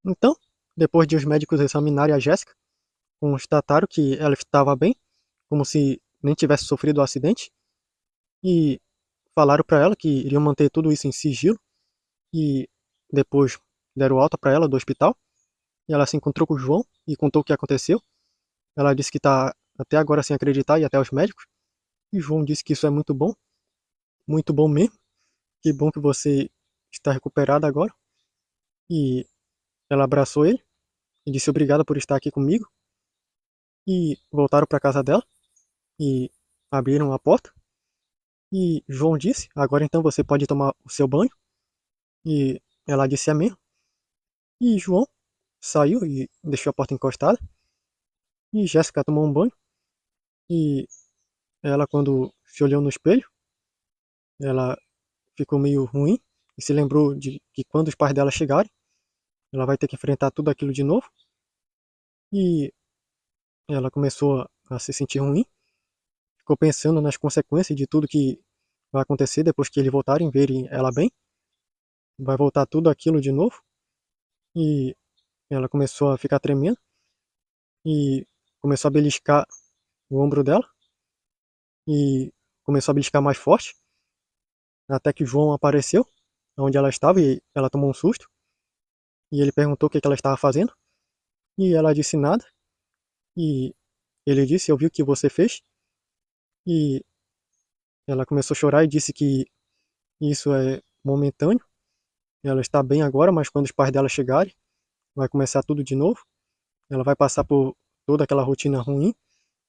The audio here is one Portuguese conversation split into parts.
Então, depois de os médicos examinarem a Jéssica, constataram que ela estava bem, como se nem tivesse sofrido o acidente, e falaram para ela que iriam manter tudo isso em sigilo, e depois deram alta para ela do hospital, e ela se encontrou com o João e contou o que aconteceu. Ela disse que está até agora sem acreditar e até os médicos, e o João disse que isso é muito bom mesmo, que bom que você está recuperada agora, e ela abraçou ele e disse obrigada por estar aqui comigo, e voltaram para casa dela, e abriram a porta, e João disse, agora então você pode tomar o seu banho, e ela disse amém, e João saiu e deixou a porta encostada, e Jéssica tomou um banho, e ela quando se olhou no espelho, ela ficou meio ruim, e se lembrou de que quando os pais dela chegarem, ela vai ter que enfrentar tudo aquilo de novo, e ela começou a se sentir ruim, ficou pensando nas consequências de tudo que vai acontecer depois que eles voltarem, verem ela bem, vai voltar tudo aquilo de novo, e ela começou a ficar tremendo, e começou a beliscar o ombro dela, e começou a beliscar mais forte, até que João apareceu, onde ela estava, e ela tomou um susto, e ele perguntou o que ela estava fazendo, e ela disse nada, e ele disse, eu vi o que você fez, e ela começou a chorar e disse que isso é momentâneo, ela está bem agora, mas quando os pais dela chegarem, vai começar tudo de novo, ela vai passar por toda aquela rotina ruim,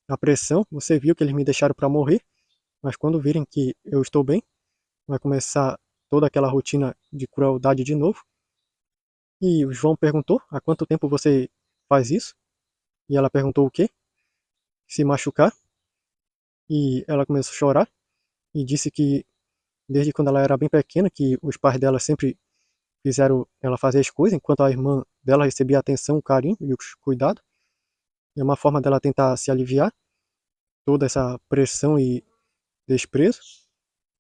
a pressão, você viu que eles me deixaram para morrer, mas quando virem que eu estou bem, vai começar toda aquela rotina de crueldade de novo. E o João perguntou, há quanto tempo você faz isso? E ela perguntou o quê? Se machucar. E ela começou a chorar e disse que desde quando ela era bem pequena, que os pais dela sempre fizeram ela fazer as coisas, enquanto a irmã dela recebia a atenção, o carinho e os cuidados. É uma forma dela tentar se aliviar toda essa pressão e desprezo.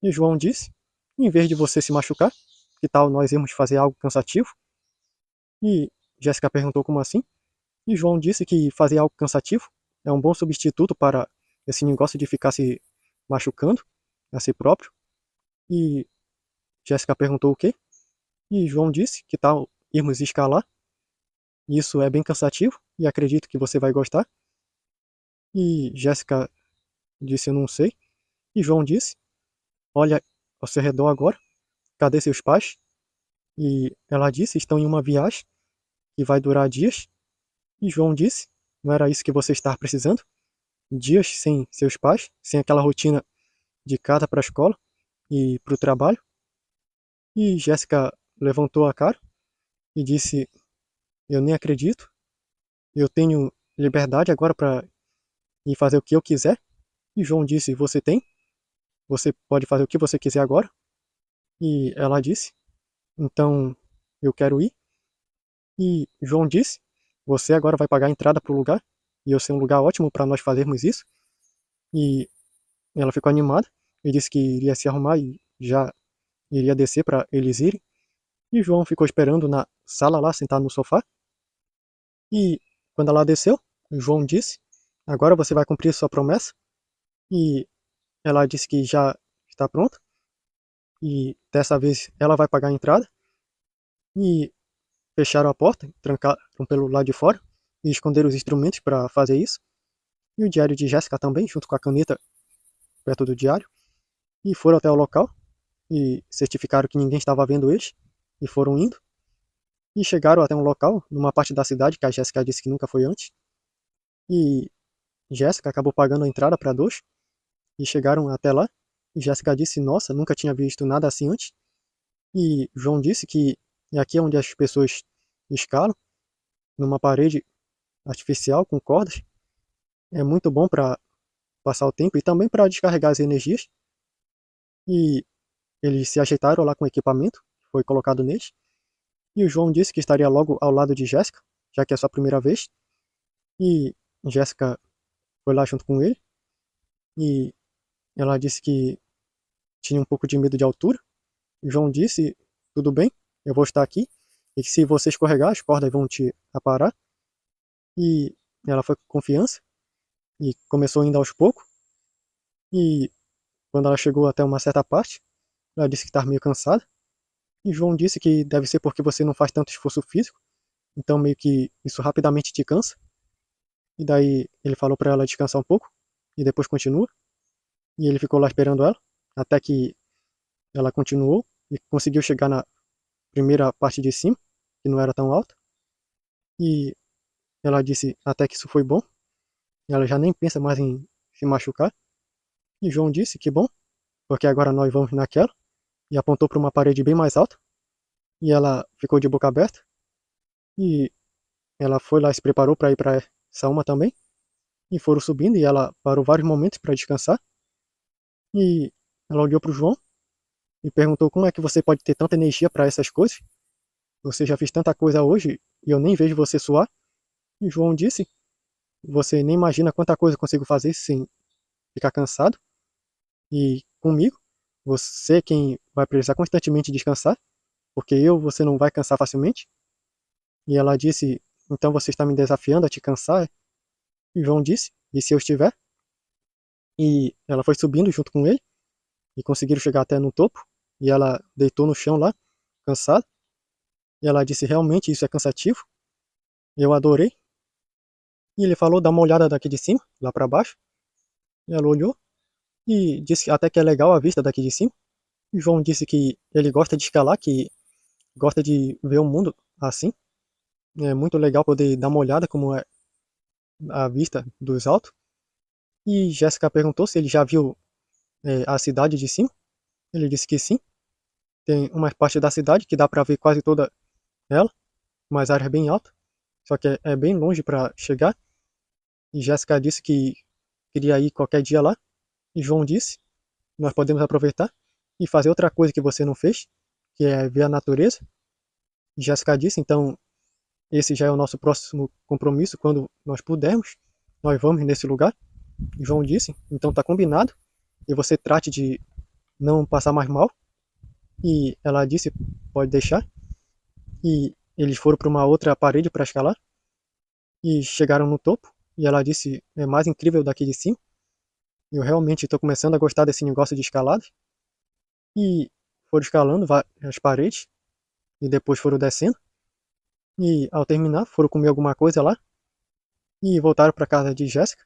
E João disse, em vez de você se machucar, que tal nós irmos fazer algo cansativo? E Jéssica perguntou como assim? E João disse que fazer algo cansativo é um bom substituto para esse negócio de ficar se machucando a si próprio. E Jéssica perguntou o quê? E João disse que tal irmos escalar. Isso é bem cansativo e acredito que você vai gostar. E Jéssica disse eu não sei. E João disse, olha ao seu redor agora, cadê seus pais? E ela disse, estão em uma viagem que vai durar dias. E João disse, não era isso que você estava precisando? Dias sem seus pais, sem aquela rotina de casa para a escola e para o trabalho. E Jéssica levantou a cara e disse, eu nem acredito, eu tenho liberdade agora para ir fazer o que eu quiser. E João disse, você tem? Você pode fazer o que você quiser agora? E ela disse, então eu quero ir. E João disse, você agora vai pagar a entrada para o lugar, e eu sei um lugar ótimo para nós fazermos isso. E ela ficou animada e disse que iria se arrumar e já iria descer para eles irem. E João ficou esperando na sala lá, sentado no sofá. E quando ela desceu, João disse, agora você vai cumprir sua promessa. E ela disse que já está pronta. E dessa vez ela vai pagar a entrada. E fecharam a porta, trancaram pelo lado de fora e esconderam os instrumentos para fazer isso. E o diário de Jéssica também, junto com a caneta perto do diário. E foram até o local e certificaram que ninguém estava vendo eles. E foram indo. E chegaram até um local, numa parte da cidade que a Jéssica disse que nunca foi antes. E Jéssica acabou pagando a entrada para dois. E chegaram até lá. E Jéssica disse, nossa, nunca tinha visto nada assim antes. E João disse que é aqui onde as pessoas escalam, numa parede artificial com cordas. É muito bom para passar o tempo e também para descarregar as energias. E eles se ajeitaram lá com o equipamento que foi colocado neles. E o João disse que estaria logo ao lado de Jéssica, já que é a sua primeira vez. E Jéssica foi lá junto com ele. E ela disse que tinha um pouco de medo de altura. O João disse, tudo bem, eu vou estar aqui. e que se você escorregar, as cordas vão te aparar. E ela foi com confiança e começou indo aos poucos. E quando ela chegou até uma certa parte, ela disse que estava meio cansada. E João disse que deve ser porque você não faz tanto esforço físico, então meio que isso rapidamente te cansa. E daí ele falou para ela descansar um pouco e depois continua. E ele ficou lá esperando ela até que ela continuou e conseguiu chegar na primeira parte de cima, que não era tão alta. E ela disse até que isso foi bom. Ela já nem pensa mais em se machucar. E João disse que bom, porque agora nós vamos naquela. E apontou para uma parede bem mais alta. E ela ficou de boca aberta. E ela foi lá e se preparou para ir para essa uma também. E foram subindo e ela parou vários momentos para descansar. E ela olhou para o João e perguntou como é que você pode ter tanta energia para essas coisas. Você já fez tanta coisa hoje e eu nem vejo você suar. E João disse, você nem imagina quanta coisa eu consigo fazer sem ficar cansado. E comigo, você é quem vai precisar constantemente descansar, porque você não vai cansar facilmente. E ela disse, então você está me desafiando a te cansar? E João disse, e se eu estiver? E ela foi subindo junto com ele e conseguiram chegar até no topo. E ela deitou no chão lá, cansada. E ela disse, realmente isso é cansativo. Eu adorei. E ele falou, dá uma olhada daqui de cima, lá para baixo. E ela olhou e disse até que é legal a vista daqui de cima. E João disse que ele gosta de escalar, que gosta de ver o mundo assim. É muito legal poder dar uma olhada como é a vista dos altos. E Jéssica perguntou se ele já viu a cidade de cima. Ele disse que sim. Tem uma parte da cidade que dá para ver quase toda ela, mas a área é bem alta. Só que é bem longe para chegar. E Jéssica disse que queria ir qualquer dia lá. E João disse, nós podemos aproveitar e fazer outra coisa que você não fez, que é ver a natureza. E Jéssica disse, então esse já é o nosso próximo compromisso, quando nós pudermos, nós vamos nesse lugar. E João disse, então tá combinado, e você trate de não passar mais mal. E ela disse, pode deixar. E eles foram para uma outra parede para escalar, e chegaram no topo, e ela disse, é mais incrível daqui de cima. Eu realmente estou começando a gostar desse negócio de escalada. E foram escalando as paredes, e depois foram descendo. E ao terminar, foram comer alguma coisa lá, e voltaram para casa de Jéssica.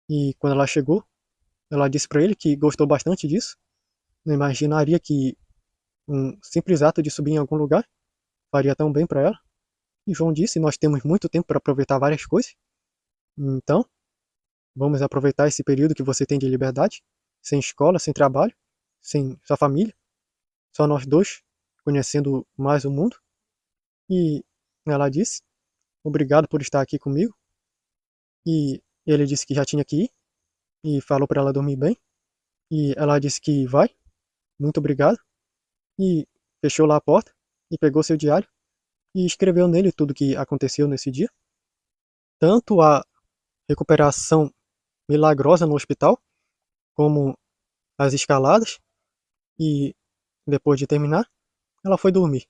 E quando ela chegou, ela disse para ele que gostou bastante disso. Não imaginaria que um simples ato de subir em algum lugar faria tão bem para ela. E João disse, nós temos muito tempo para aproveitar várias coisas. Então, vamos aproveitar esse período que você tem de liberdade, sem escola, sem trabalho, sem sua família, só nós dois, conhecendo mais o mundo. E ela disse, obrigado por estar aqui comigo. E ele disse que já tinha que ir e falou para ela dormir bem. E ela disse que vai, muito obrigado. E fechou lá a porta e pegou seu diário e escreveu nele tudo o que aconteceu nesse dia. Tanto a recuperação milagrosa no hospital, como as escaladas. E depois de terminar, ela foi dormir.